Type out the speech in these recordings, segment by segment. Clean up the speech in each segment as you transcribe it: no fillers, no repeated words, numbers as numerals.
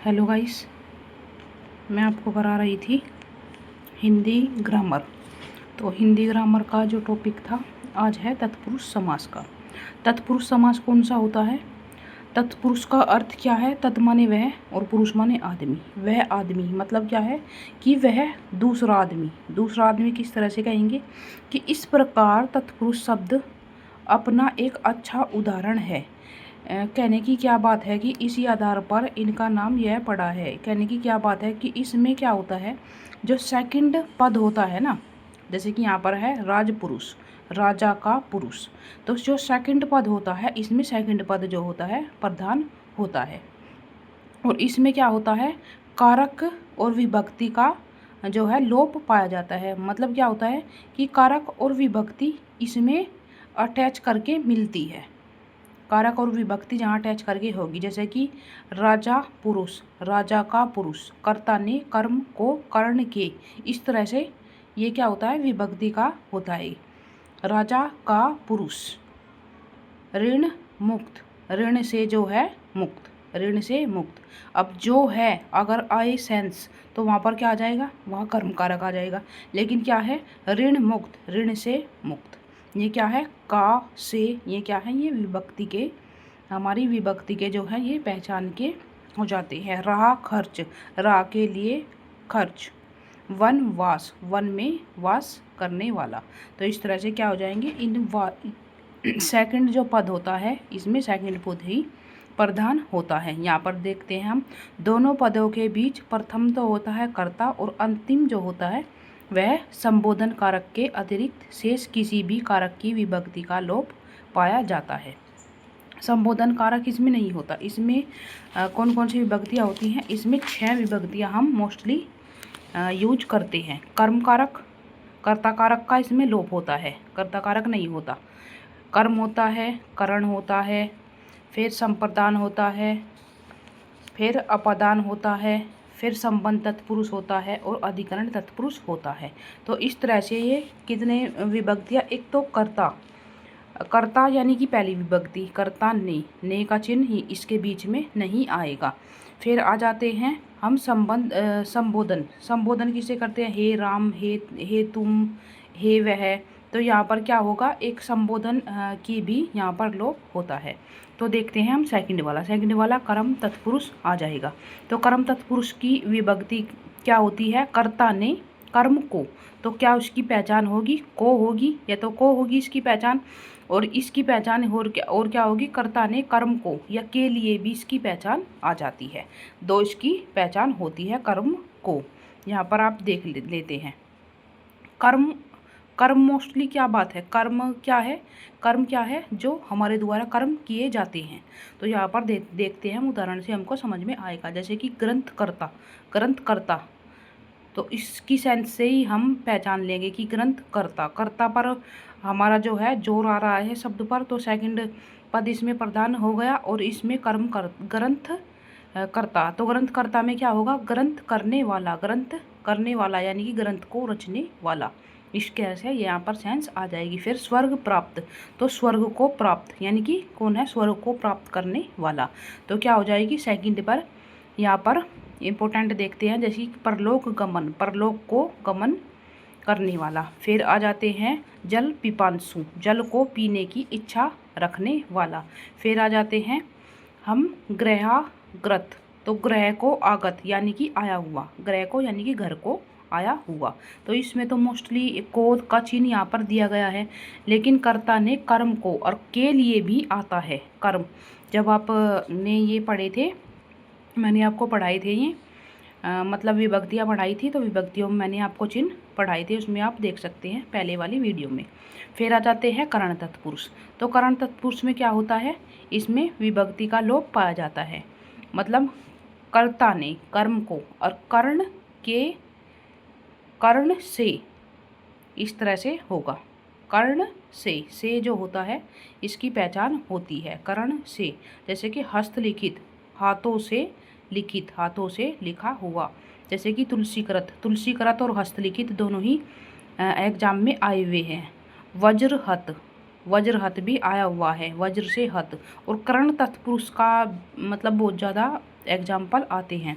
Hello guys, मैं आपको करा रही थी हिंदी ग्रामर। तो हिंदी ग्रामर का जो टॉपिक था आज है तत्पुरुष समास का। तत्पुरुष समास कौन सा होता है? तत्पुरुष का अर्थ क्या है? तत् माने वह और पुरुष माने आदमी। वह आदमी मतलब क्या है कि वह दूसरा आदमी। दूसरा आदमी किस तरह से कहेंगे कि इस प्रकार तत्पुरुष शब्द अपना एक अच्छा उदाहरण है। कहने की क्या बात है कि इसी आधार पर इनका नाम यह पड़ा है। कहने की क्या बात है कि इसमें क्या होता है, जो सेकंड पद होता है ना, जैसे कि यहाँ पर है राजपुरुष, राजा का पुरुष, तो जो सेकंड पद होता है इसमें सेकंड पद जो होता है प्रधान होता है। और इसमें क्या होता है, कारक और विभक्ति का जो है लोप पाया जाता है। मतलब क्या होता है कि कारक और विभक्ति इसमें अटैच करके मिलती है। कारक और विभक्ति जहाँ अटैच करके होगी, जैसे कि राजा पुरुष, राजा का पुरुष, कर्ता ने कर्म को कर्ण के, इस तरह से ये क्या होता है, विभक्ति का होता है। राजा का पुरुष, ऋण मुक्त, ऋण से जो है मुक्त, ऋण से मुक्त। अब जो है अगर आए सेंस तो वहाँ पर क्या आ जाएगा, वहाँ कर्म कारक आ जाएगा। लेकिन क्या है, ऋण मुक्त, ऋण से मुक्त, ये क्या है, का से, ये क्या है, ये विभक्ति के, हमारी विभक्ति के जो है ये पहचान के हो जाते हैं। रहा खर्च, रा के लिए खर्च, वन वास, वन में वास करने वाला। तो इस तरह से क्या हो जाएंगे, इन सेकंड जो पद होता है इसमें सेकंड पद ही प्रधान होता है। यहाँ पर देखते हैं हम, दोनों पदों के बीच प्रथम तो होता है कर्ता और अंतिम जो होता है वह संबोधन कारक के अतिरिक्त शेष किसी भी कारक की विभक्ति का लोप पाया जाता है। संबोधन कारक इसमें नहीं होता। इसमें कौन कौन सी विभक्तियाँ होती हैं, इसमें 6 विभक्तियाँ हम मोस्टली यूज करते हैं। कर्म कारक, कर्ता कारक का इसमें लोप होता है, कर्ता कारक नहीं होता। कर्म होता है, करण होता है, फिर संप्रदान होता है, फिर अपदान होता है, फिर संबंध तत्पुरुष होता है और अधिकरण तत्पुरुष होता है। तो इस तरह से ये कितने विभक्तियाँ, एक तो कर्ता, कर्ता यानी कि पहली विभक्ति, कर्ता ने का चिन्ह ही इसके बीच में नहीं आएगा। फिर आ जाते हैं हम संबोधन। संबोधन किसे करते हैं, हे राम, हे तुम, हे वह। तो यहाँ पर क्या होगा, एक संबोधन की भी यहाँ पर लोप होता है। तो देखते हैं हम सेकंड वाला। सेकंड वाला कर्म तत्पुरुष आ जाएगा। तो कर्म तत्पुरुष की विभक्ति क्या होती है, कर्ता ने कर्म को, तो क्या उसकी पहचान होगी, को होगी, या तो को होगी इसकी पहचान, और इसकी पहचान और क्या होगी, कर्ता ने कर्म को या के लिए भी इसकी पहचान आ जाती है। दो इसकी पहचान होती है कर्म को। यहाँ पर आप देख लेते हैं कर्म। कर्म मोस्टली क्या बात है, कर्म क्या है, कर्म क्या है, जो हमारे द्वारा कर्म किए जाते हैं। तो यहाँ पर देखते हैं हम, उदाहरण से हमको समझ में आएगा। जैसे कि ग्रंथकर्ता, ग्रंथकर्ता, तो इसकी सेंस से ही हम पहचान लेंगे कि ग्रंथकर्ता, कर्ता पर हमारा जो है जोर आ रहा है शब्द पर, तो सेकंड पद इसमें प्रधान हो गया और इसमें कर्म कर ग्रंथ कर्ता। तो ग्रंथकर्ता में क्या होगा, ग्रंथ करने वाला, ग्रंथ करने वाला यानी कि ग्रंथ को रचने वाला, इसके से यहाँ पर सेंस आ जाएगी। फिर स्वर्ग प्राप्त, तो स्वर्ग को प्राप्त यानी कि कौन है, स्वर्ग को प्राप्त करने वाला। तो क्या हो जाएगी सेकंड पर, यहाँ पर इम्पोर्टेंट देखते हैं, जैसे परलोक गमन, परलोक को गमन करने वाला। फिर आ जाते हैं जल पिपांसु, जल को पीने की इच्छा रखने वाला। फिर आ जाते हैं हम ग्रहाग्रत, तो ग्रह को आगत यानी कि आया हुआ, ग्रह को यानी कि घर को आया हुआ। तो इसमें तो मोस्टली को का चिन्ह यहाँ पर दिया गया है, लेकिन कर्ता ने कर्म को और के लिए भी आता है कर्म। जब आप ने ये पढ़े थे, मैंने आपको पढ़ाए थे ये मतलब विभक्तियाँ पढ़ाई थी, तो विभक्तियों में मैंने आपको चिन्ह पढ़ाए थे, उसमें आप देख सकते हैं पहले वाली वीडियो में। फिर आ जाते हैं करण तत्पुरुष। तो करण तत्पुरुष में क्या होता है, इसमें विभक्ति का लोप पाया जाता है। मतलब कर्ता ने कर्म को और कर्ण के, कर्ण से, इस तरह से होगा, कर्ण से जो होता है इसकी पहचान होती है कर्ण से। जैसे कि हस्तलिखित, हाथों से लिखित, हाथों से लिखा हुआ। जैसे कि तुलसीकृत, तुलसीकृत और हस्तलिखित दोनों ही एग्जाम में आए हुए हैं। वज्रहत, वज्रहत भी आया हुआ है, वज्र से हत। और कर्ण तत्पुरुष का मतलब बहुत ज़्यादा एग्जाम्पल आते हैं।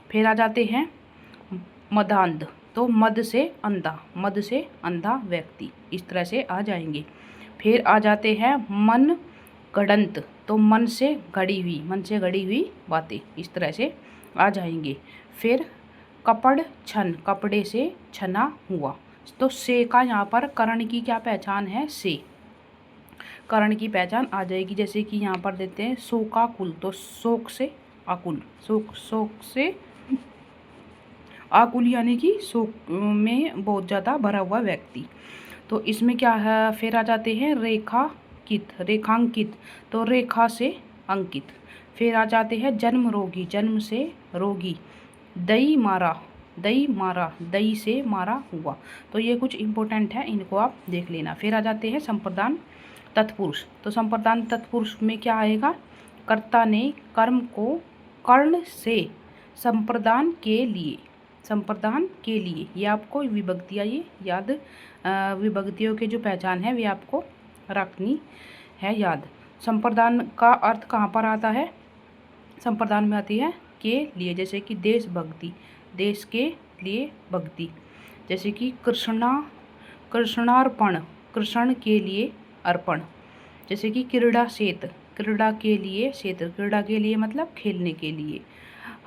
फिर आ जाते हैं मदांध, तो मद से अंधा, मद से अंधा व्यक्ति, इस तरह से आ जाएंगे। फिर आ जाते हैं मन गढ़ंत, तो मन से घड़ी हुई, मन से घड़ी हुई बातें, इस तरह से आ जाएंगे। फिर कपड़ छन, कपड़े से छना हुआ, तो से का यहाँ पर करण की क्या पहचान है, से करण की पहचान आ जाएगी। जैसे कि यहाँ पर देते हैं शोकाकुल, तो शोक से आकुल, शोक से आकुल यानी कि शोक में बहुत ज़्यादा भरा हुआ व्यक्ति। तो इसमें क्या है, फिर आ जाते हैं रेखाकित, रेखांकित, तो रेखा से अंकित। फिर आ जाते हैं जन्म रोगी, जन्म से रोगी। दई मारा, दई मारा, दई से मारा हुआ। तो ये कुछ इंपॉर्टेंट है, इनको आप देख लेना। फिर आ जाते हैं संप्रदान तत्पुरुष, तो संप्रदान तत्पुरुष में क्या आएगा, कर्ता ने कर्म को कर्ण से संप्रदान के लिए, संप्रदान के लिए, ये आपको विभक्तियाँ ये याद, विभक्तियों के जो पहचान है वे आपको रखनी है याद। संप्रदान का अर्थ कहाँ पर आता है, संप्रदान में आती है के लिए, जैसे कि देशभक्ति, देश के लिए भक्ति। जैसे कि कृष्णार्पण, कृष्ण के लिए अर्पण। जैसे कि क्रीड़ा क्षेत्र, क्रीड़ा के लिए क्षेत्र, क्रीड़ा के लिए मतलब खेलने के लिए।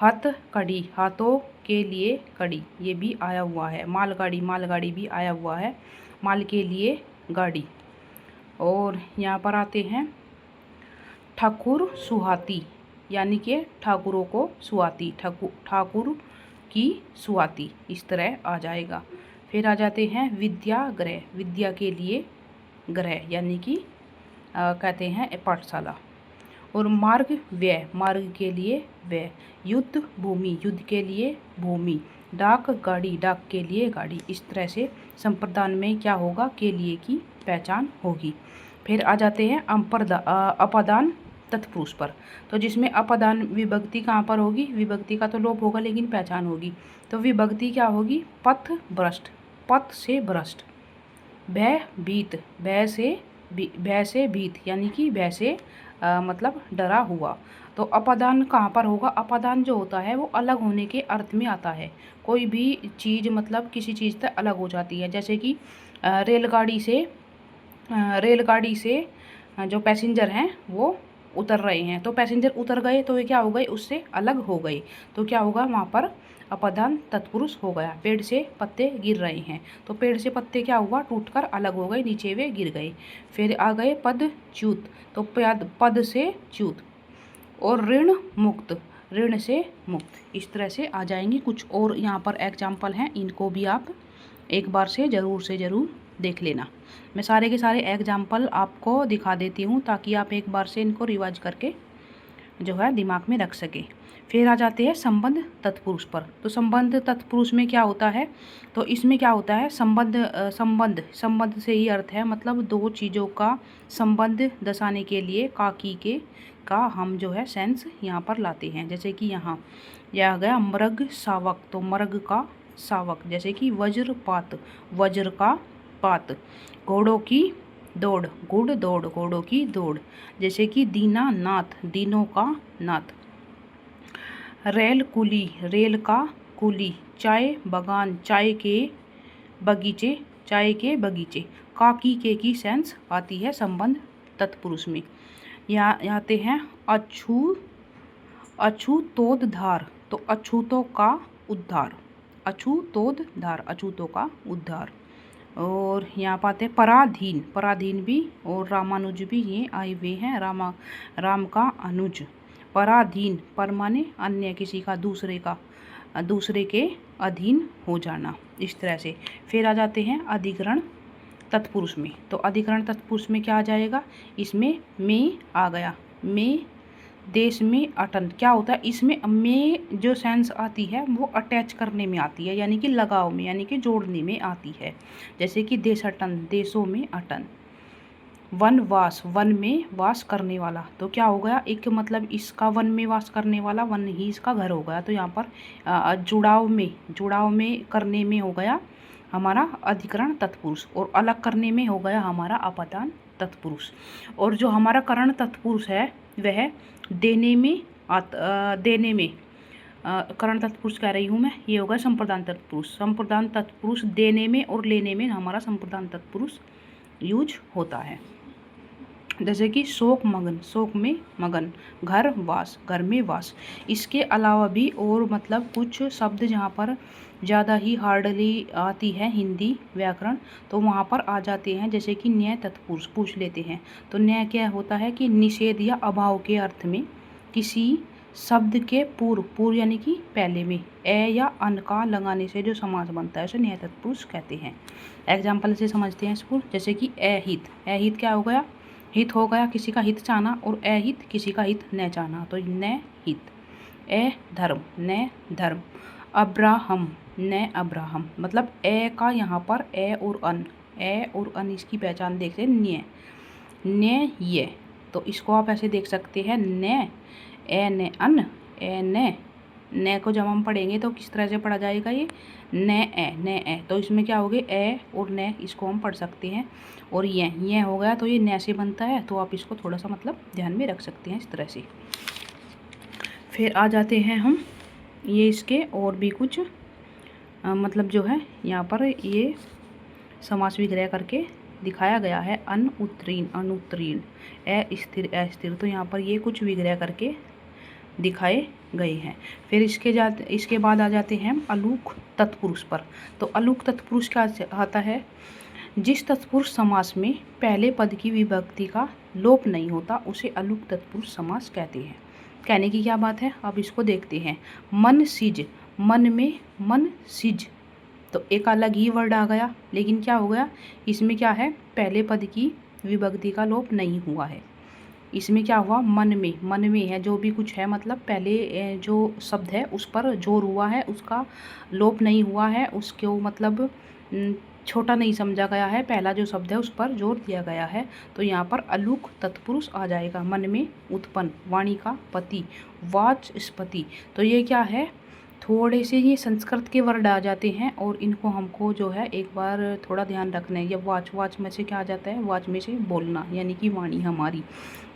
हथ कड़ी, हाथों के लिए कड़ी, ये भी आया हुआ है। मालगाड़ी, मालगाड़ी भी आया हुआ है, माल के लिए गाड़ी। और यहाँ पर आते हैं ठाकुर सुहाती, यानी कि ठाकुरों को सुहाती, ठाकुर की सुहाती, इस तरह आ जाएगा। फिर आ जाते हैं विद्यागृह, विद्या के लिए गृह, यानी कि कहते हैं पाठशाला। और मार्ग व्यय, मार्ग के लिए व्यय। युद्ध भूमि, युद्ध के लिए भूमि। डाक गाड़ी, डाक के लिए गाड़ी। इस तरह से संप्रदान में क्या होगा, के लिए की पहचान होगी। फिर आ जाते हैं अपादान तत्पुरुष पर, तो जिसमें अपादान विभक्ति कहाँ पर होगी, विभक्ति का तो लोप होगा लेकिन पहचान होगी। तो विभक्ति क्या होगी, पथ भ्रष्ट, पथ से भ्रष्ट। भय भीत, भय से भीत, यानी कि भय से मतलब डरा हुआ। तो अपादान कहाँ पर होगा, अपादान जो होता है वो अलग होने के अर्थ में आता है। कोई भी चीज़ मतलब किसी चीज़ से अलग हो जाती है। जैसे कि रेलगाड़ी से जो पैसेंजर हैं वो उतर रहे हैं, तो पैसेंजर उतर गए तो ये क्या हो गए, उससे अलग हो गए, तो क्या होगा वहाँ पर अपादान तत्पुरुष हो गया। पेड़ से पत्ते गिर रहे हैं, तो पेड़ से पत्ते क्या हुआ, टूटकर अलग हो गए, नीचे वे गिर गए। फिर आ गए पद च्युत, तो पद से च्युत। और ऋण मुक्त, ऋण से मुक्त, इस तरह से आ जाएंगी। कुछ और यहाँ पर एग्जाम्पल हैं, इनको भी आप एक बार से ज़रूर देख लेना। मैं सारे के सारे एग्जाम्पल आपको दिखा देती हूँ ताकि आप एक बार से इनको रिवाइज करके जो है दिमाग में रख सके। फिर आ जाते हैं संबंध तत्पुरुष पर, तो संबंध तत्पुरुष में क्या होता है, तो इसमें क्या होता है, संबंध से ही अर्थ है मतलब दो चीज़ों का संबंध दर्शाने के लिए का हम जो है सेंस यहाँ पर लाते हैं। जैसे कि यहाँ यह आ गया मृग शावक, तो मृग का शावक। जैसे कि वज्रपात, वज्र का पात। घोड़ों की दौड़, गुड़ दौड़, घोड़ों की दौड़। जैसे कि दीनानाथ, दीनों का नाथ। रेल कुली, रेल का कुली। चाय बागान, चाय के बगीचे, चाय के बगीचे। काकी के की सेंस आती है संबंध तत्पुरुष में। यहाँ आते हैं अछूतोद्धार, तो अछूतों का उद्धार, अछूतोद्धार, अछूतों का उद्धार। और यहाँ पाते हैं पराधीन, पराधीन भी और रामानुज भी ये आए हुए हैं, राम का अनुज। पराधीन, पर माने अन्य, किसी का, दूसरे के अधीन हो जाना, इस तरह से। फिर आ जाते हैं अधिकरण तत्पुरुष में, तो अधिकरण तत्पुरुष में क्या आ जाएगा, इसमें में आ गया, में देश में अटन। क्या होता है इसमें, में जो सेंस आती है वो अटैच करने में आती है, यानी कि लगाव में, यानी कि जोड़ने में आती है। जैसे कि देशाटन, देशों में अटन। वनवास, वन में वास करने वाला, तो क्या हो गया, एक मतलब इसका वन में वास करने वाला, वन ही इसका घर हो गया। तो यहाँ पर जुड़ाव में करने में हो गया हमारा अधिकरण तत्पुरुष, और अलग करने में हो गया हमारा अपादान तत्पुरुष। और जो हमारा करण तत्पुरुष है वह देने में देने में, करण तत्पुरुष कह रही हूँ मैं, ये होगा संप्रदान तत्पुरुष। संप्रदान तत्पुरुष देने में और लेने में हमारा संप्रदान तत्पुरुष यूज होता है। जैसे कि शोक मगन, शोक में मगन, घर वास, घर में वास। इसके अलावा भी और मतलब कुछ शब्द जहाँ पर ज़्यादा ही हार्डली आती है हिंदी व्याकरण, तो वहाँ पर आ जाते हैं। जैसे कि न्याय तत्पुरुष पूछ लेते हैं, तो न्याय क्या होता है कि निषेध या अभाव के अर्थ में किसी शब्द के पूर्व यानी कि पहले में ए या अन का लगाने से जो समास बनता है उसे न्याय तत्पुरुष कहते हैं। एग्जाम्पल से समझते हैं इसको। जैसे कि अहित, अहित क्या हो गया, हित हो गया किसी का हित चाहना, और अहित किसी का हित न चाहना, तो न हित। ए धर्म, न धर्म। अब्राहम, न अब्राहम, मतलब ए का यहाँ पर ए और अन इसकी पहचान देखते हैं न्य, न्य ये, तो इसको आप ऐसे देख सकते हैं न ए न अन, ए न को जब हम पढ़ेंगे तो किस तरह से पढ़ा जाएगा ये न ए, तो इसमें क्या हो गए ए और न, इसको हम पढ़ सकते हैं। और ये हो गया तो ये न से बनता है, तो आप इसको थोड़ा सा मतलब ध्यान में रख सकते हैं इस तरह से। फिर आ जाते हैं हम ये इसके और भी कुछ मतलब जो है यहाँ पर ये समास विग्रह करके दिखाया गया है। अनुत्तीर्ण, अनुत्तीर्ण, अस्थिर, अस्थिर, तो यहाँ पर ये कुछ विग्रह करके दिखाए गए हैं। फिर इसके बाद आ जाते हैं हम अलूक तत्पुरुष पर। तो अलूक तत्पुरुष क्या आता है, जिस तत्पुरुष समास में पहले पद की विभक्ति का लोप नहीं होता उसे अलूक तत्पुरुष समास कहते हैं। कहने की क्या बात है, अब इसको देखते हैं। मन सिज, मन में मन सिज, तो एक अलग ही वर्ड आ गया, लेकिन क्या हो गया इसमें क्या है, पहले पद की विभक्ति का लोप नहीं हुआ है। इसमें क्या हुआ, मन में, मन में है जो भी कुछ है, मतलब पहले जो शब्द है उस पर जोर हुआ है, उसका लोप नहीं हुआ है, उसको मतलब छोटा नहीं समझा गया है, पहला जो शब्द है उस पर जोर दिया गया है। तो यहाँ पर अलूक तत्पुरुष आ जाएगा। मन में उत्पन्न, वाणी का पति, वाचस्पति, तो ये क्या है, थोड़े से ये संस्कृत के वर्ड आ जाते हैं और इनको हमको जो है एक बार थोड़ा ध्यान रखना है। ये वाच में से क्या आ जाता है, वाच में से बोलना, यानी कि वाणी हमारी।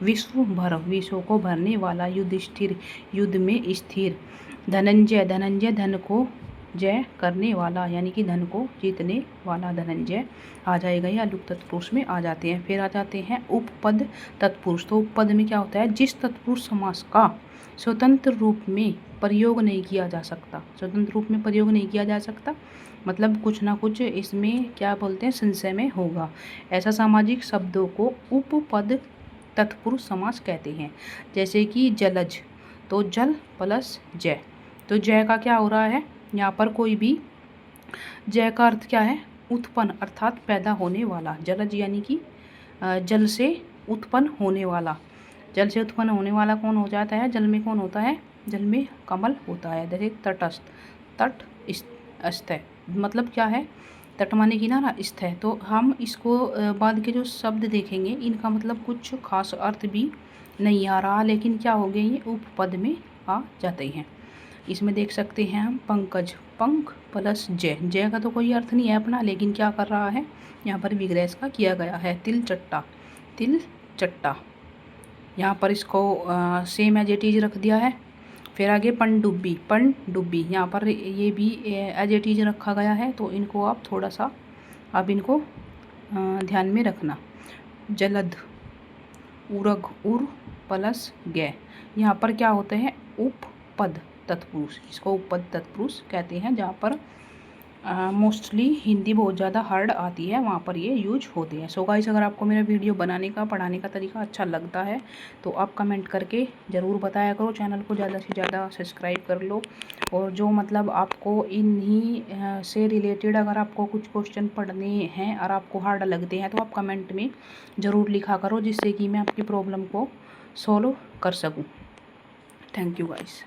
विश्व भर, विश्व को भरने वाला। युधिष्ठिर, युद्ध में स्थिर। धनंजय, धनंजय धन को जय करने वाला, यानी कि धन को जीतने वाला धनंजय आ जाएगा। ये अलूक तत्पुरुष में आ जाते हैं। फिर आ जाते हैं उपपद तत्पुरुष। तो उपपद में क्या होता है, जिस तत्पुरुष समास का स्वतंत्र रूप में प्रयोग नहीं किया जा सकता, स्वतंत्र रूप में प्रयोग नहीं किया जा सकता, मतलब कुछ ना कुछ इसमें क्या बोलते हैं, संशय में होगा, ऐसा सामाजिक शब्दों को उपपद तत्पुरुष समास कहते हैं। जैसे कि जलज, तो जल प्लस जय, तो जय का क्या हो रहा है यहाँ पर, कोई भी जय का अर्थ क्या है, उत्पन्न अर्थात पैदा होने वाला। जलज यानी कि जल से उत्पन्न होने वाला। जल से उत्पन्न होने वाला कौन हो जाता है, जल में कौन होता है, जल में कमल होता है। जैसे तटस्थ, तट स्थ, मतलब क्या है, तट माने किनारा, स्थ है। तो हम इसको बाद के जो शब्द देखेंगे इनका मतलब कुछ खास अर्थ भी नहीं आ रहा, लेकिन क्या हो गए ये उपपद में आ जाते हैं। इसमें देख सकते हैं हम पंकज, पंख प्लस जय, जय का तो कोई अर्थ नहीं है अपना, लेकिन क्या कर रहा है यहाँ पर विग्रह इसका किया गया है। तिल चट्टा, तिल चट्टा, यहाँ पर इसको सेम एज इट इज रख दिया है। फिर आगे पनडुब्बी, पनडुब्बी, यहाँ पर ये भी एज इट इज रखा गया है, तो इनको आप थोड़ा सा अब इनको ध्यान में रखना। जलद, उरग, उर प्लस गे, यहाँ पर क्या होते हैं, उपपद तत्पुरुष, इसको उपपद तत्पुरुष कहते हैं। जहाँ पर मोस्टली हिंदी बहुत ज़्यादा हार्ड आती है वहाँ पर ये यूज होते हैं। सो गाइस, अगर आपको मेरा वीडियो बनाने का, पढ़ाने का तरीका अच्छा लगता है तो आप कमेंट करके ज़रूर बताया करो। चैनल को ज़्यादा से ज़्यादा सब्सक्राइब कर लो, और जो मतलब आपको इन्हीं से रिलेटेड अगर आपको कुछ क्वेश्चन पढ़ने हैं और आपको हार्ड लगते हैं तो आप कमेंट में ज़रूर लिखा करो, जिससे कि मैं आपकी प्रॉब्लम को सॉल्व कर सकूँ। Thank you guys.